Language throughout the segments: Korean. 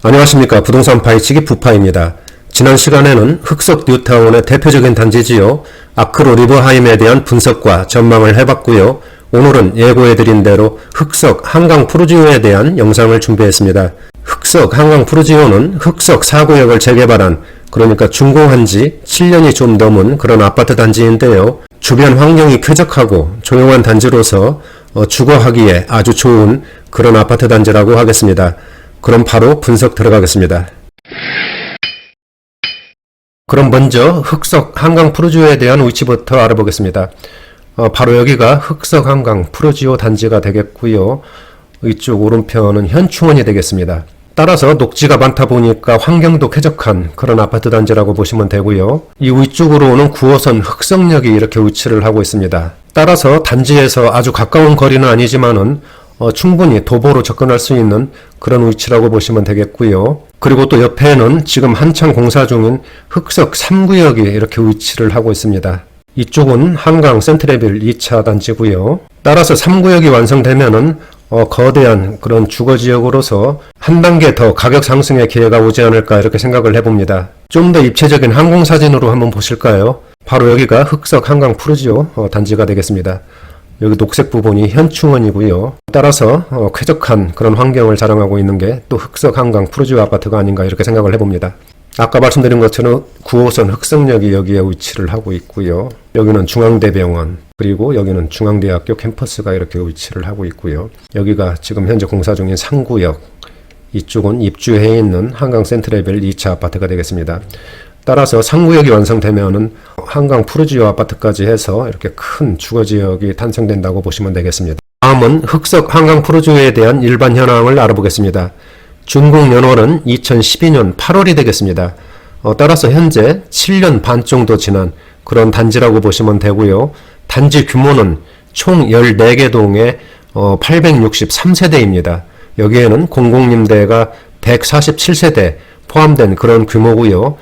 안녕하십니까. 부동산 파이치기 부파입니다. 지난 시간에는 흑석 뉴타운의 대표적인 단지지요. 아크로 리버하임에 대한 분석과 전망을 해봤고요. 오늘은 예고해드린 대로 흑석 한강 푸르지오에 대한 영상을 준비했습니다. 흑석 한강 푸르지오는 흑석 4구역을 재개발한, 그러니까 준공한 지 7년이 좀 넘은 그런 아파트 단지인데요. 주변 환경이 쾌적하고 조용한 단지로서 주거하기에 아주 좋은 그런 아파트 단지라고 하겠습니다. 그럼 바로 분석 들어가겠습니다. 그럼 먼저 흑석 한강 푸르지오에 대한 위치부터 알아보겠습니다. 바로 여기가 흑석 한강 푸르지오 단지가 되겠고요. 이쪽 오른편은 현충원이 되겠습니다. 따라서 녹지가 많다 보니까 환경도 쾌적한 그런 아파트 단지라고 보시면 되고요. 이 위쪽으로는 9호선 흑석역이 이렇게 위치를 하고 있습니다. 따라서 단지에서 아주 가까운 거리는 아니지만은 충분히 도보로 접근할 수 있는 그런 위치라고 보시면 되겠고요. 그리고 또 옆에는 지금 한창 공사 중인 흑석 3구역이 이렇게 위치를 하고 있습니다. 이쪽은 한강 센트레빌 2차 단지고요. 따라서 3구역이 완성되면은 거대한 그런 주거지역으로서 한 단계 더 가격 상승의 기회가 오지 않을까 이렇게 생각을 해봅니다. 좀 더 입체적인 항공사진으로 한번 보실까요? 바로 여기가 흑석 한강 푸르지오 단지가 되겠습니다. 여기 녹색 부분이 현충원이고요. 따라서 쾌적한 그런 환경을 자랑하고 있는 게 또 흑석 한강 푸르지오 아파트가 아닌가 이렇게 생각을 해봅니다. 아까 말씀드린 것처럼 9호선 흑석역이 여기에 위치를 하고 있고요. 여기는 중앙대병원, 그리고 여기는 중앙대학교 캠퍼스가 이렇게 위치를 하고 있고요. 여기가 지금 현재 공사 중인 3구역, 이쪽은 입주해 있는 한강 센트레벨 2차 아파트가 되겠습니다. 따라서 3구역이 완성되면은 한강 푸르지오 아파트까지 해서 이렇게 큰 주거지역이 탄생된다고 보시면 되겠습니다. 다음은 흑석 한강 푸르지오에 대한 일반 현황을 알아보겠습니다. 준공 연월은 2012년 8월이 되겠습니다. 따라서 현재 7년 반 정도 지난 그런 단지라고 보시면 되고요. 단지 규모는 총 14개 동에 863세대입니다. 여기에는 공공임대가 147세대 포함된 그런 규모고요.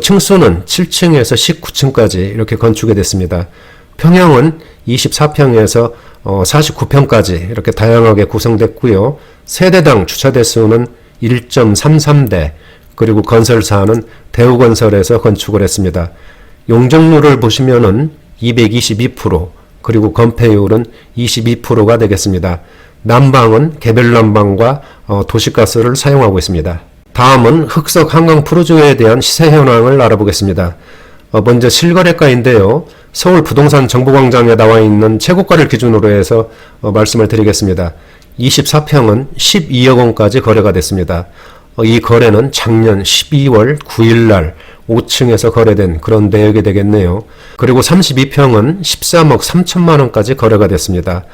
층수는 7층에서 19층까지 이렇게 건축이 됐습니다. 평형은 24평에서 49평까지 이렇게 다양하게 구성됐고요. 세대당 주차 대수는 1.33대, 그리고 건설사는 대우건설에서 건축을 했습니다. 용적률을 보시면은 222%, 그리고 건폐율은 22%가 되겠습니다. 난방은 개별 난방과 도시가스를 사용하고 있습니다. 다음은 흑석 한강 푸르지오에 대한 시세 현황을 알아보겠습니다. 먼저 실거래가인데요. 서울 부동산 정보광장에 나와 있는 최고가를 기준으로 해서 말씀을 드리겠습니다. 24평은 12억 원까지 거래가 됐습니다. 이 거래는 작년 12월 9일 날 5층에서 거래된 그런 내역이 되겠네요. 그리고 32평은 13억 3천만 원까지 거래가 됐습니다.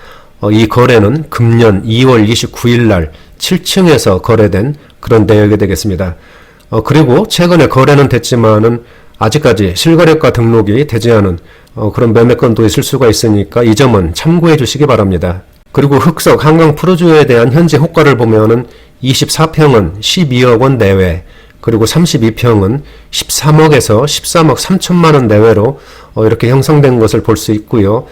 이 거래는 금년 2월 29일 날 7층에서 거래된 그런 내역이 되겠습니다. 그리고 최근에 거래는 됐지만은 아직까지 실거래가 등록이 되지 않은 그런 매매건도 있을 수가 있으니까 이 점은 참고해 주시기 바랍니다. 그리고 흑석 한강 푸르지오에 대한 현재 호가를 보면은 24평은 12억 원 내외, 그리고 32평은 13억에서 13억 3천만 원 내외로 이렇게 형성된 것을 볼 수 있고요.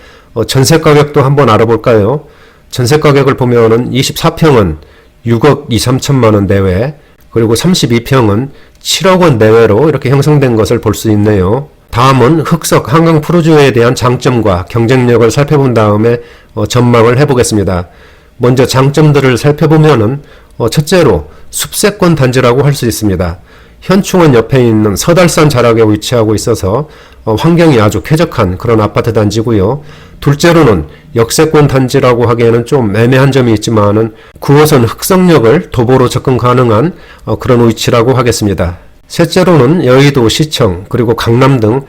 전세 가격도 한번 알아볼까요? 전세 가격을 보면은 24평은 6억 2, 3천만 원 내외, 그리고 32평은 7억 원 내외로 이렇게 형성된 것을 볼 수 있네요. 다음은 흑석 한강 푸르지오에 대한 장점과 경쟁력을 살펴본 다음에 전망을 해보겠습니다. 먼저 장점들을 살펴보면은 첫째로 숲세권 단지라고 할 수 있습니다. 현충원 옆에 있는 서달산 자락에 위치하고 있어서 환경이 아주 쾌적한 그런 아파트 단지고요. 둘째로는 역세권 단지라고 하기에는 좀 애매한 점이 있지만은 9호선 흑석역을 도보로 접근 가능한 그런 위치라고 하겠습니다. 셋째로는 여의도 시청, 그리고 강남 등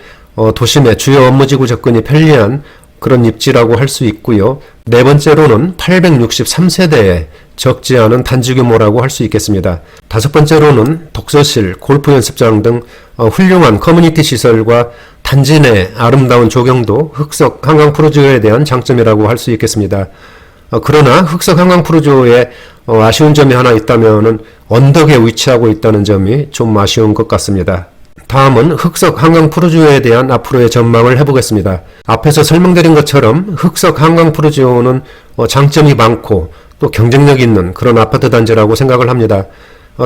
도심의 주요 업무지구 접근이 편리한 그런 입지라고 할 수 있고요. 네 번째로는 863세대의 적지 않은 단지 규모라고 할 수 있겠습니다. 다섯 번째로는 독서실, 골프 연습장 등 훌륭한 커뮤니티 시설과 단지 내 아름다운 조경도 흑석 한강 푸르지오에 대한 장점이라고 할 수 있겠습니다. 그러나 흑석 한강 푸르지오에 아쉬운 점이 하나 있다면은 언덕에 위치하고 있다는 점이 좀 아쉬운 것 같습니다. 다음은 흑석 한강 푸르지오에 대한 앞으로의 전망을 해보겠습니다. 앞에서 설명드린 것처럼 흑석 한강 푸르지오는 장점이 많고 또 경쟁력 있는 그런 아파트 단지라고 생각을 합니다.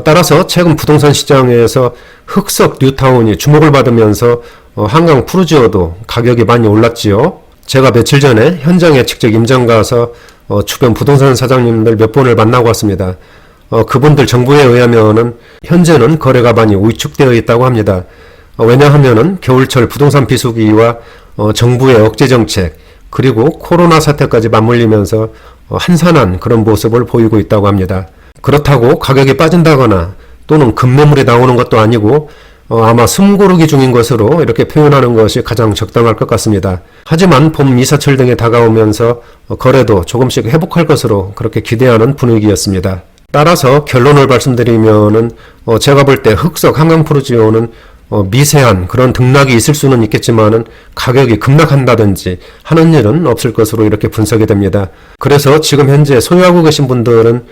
따라서 최근 부동산 시장에서 흑석 뉴타운이 주목을 받으면서 한강 푸르지오도 가격이 많이 올랐지요. 제가 며칠 전에 현장에 직접 임장 가서 주변 부동산 사장님들 몇 분을 만나고 왔습니다. 그분들 정보에 의하면은 현재는 거래가 많이 위축되어 있다고 합니다. 왜냐하면은 겨울철 부동산 비수기와 정부의 억제 정책 그리고 코로나 사태까지 맞물리면서 한산한 그런 모습을 보이고 있다고 합니다. 그렇다고 가격이 빠진다거나 또는 급매물이 나오는 것도 아니고 아마 숨고르기 중인 것으로 이렇게 표현하는 것이 가장 적당할 것 같습니다. 하지만 봄 이사철 등에 다가오면서 거래도 조금씩 회복할 것으로 그렇게 기대하는 분위기였습니다. 따라서 결론을 말씀드리면은 제가 볼 때 흑석 한강 푸르지오는 미세한 그런 등락이 있을 수는 있겠지만은 가격이 급락한다든지 하는 일은 없을 것으로 이렇게 분석이 됩니다. 그래서 지금 현재 소유하고 계신 분들은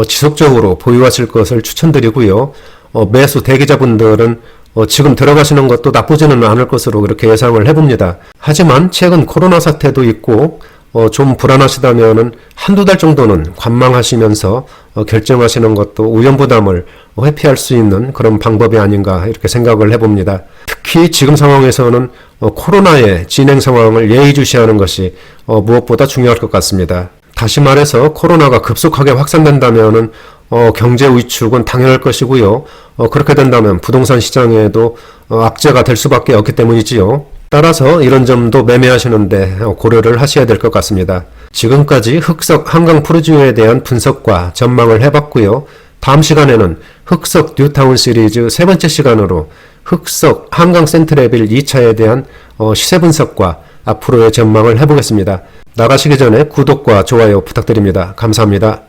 지속적으로 보유하실 것을 추천드리고요. 매수 대기자분들은 지금 들어가시는 것도 나쁘지는 않을 것으로 그렇게 예상을 해봅니다. 하지만 최근 코로나 사태도 있고 좀 불안하시다면은 한두 달 정도는 관망하시면서 결정하시는 것도 우연부담을 회피할 수 있는 그런 방법이 아닌가 이렇게 생각을 해봅니다. 특히 지금 상황에서는 코로나의 진행 상황을 예의주시하는 것이 무엇보다 중요할 것 같습니다. 다시 말해서 코로나가 급속하게 확산된다면은 경제 위축은 당연할 것이고요. 그렇게 된다면 부동산 시장에도 악재가 될 수밖에 없기 때문이지요. 따라서 이런 점도 매매하시는데 고려를 하셔야 될 것 같습니다. 지금까지 흑석 한강 푸르지오에 대한 분석과 전망을 해봤고요. 다음 시간에는 흑석 뉴타운 시리즈 세 번째 시간으로 흑석 한강 센트레빌 2차에 대한 시세 분석과 앞으로의 전망을 해보겠습니다. 나가시기 전에 구독과 좋아요 부탁드립니다. 감사합니다.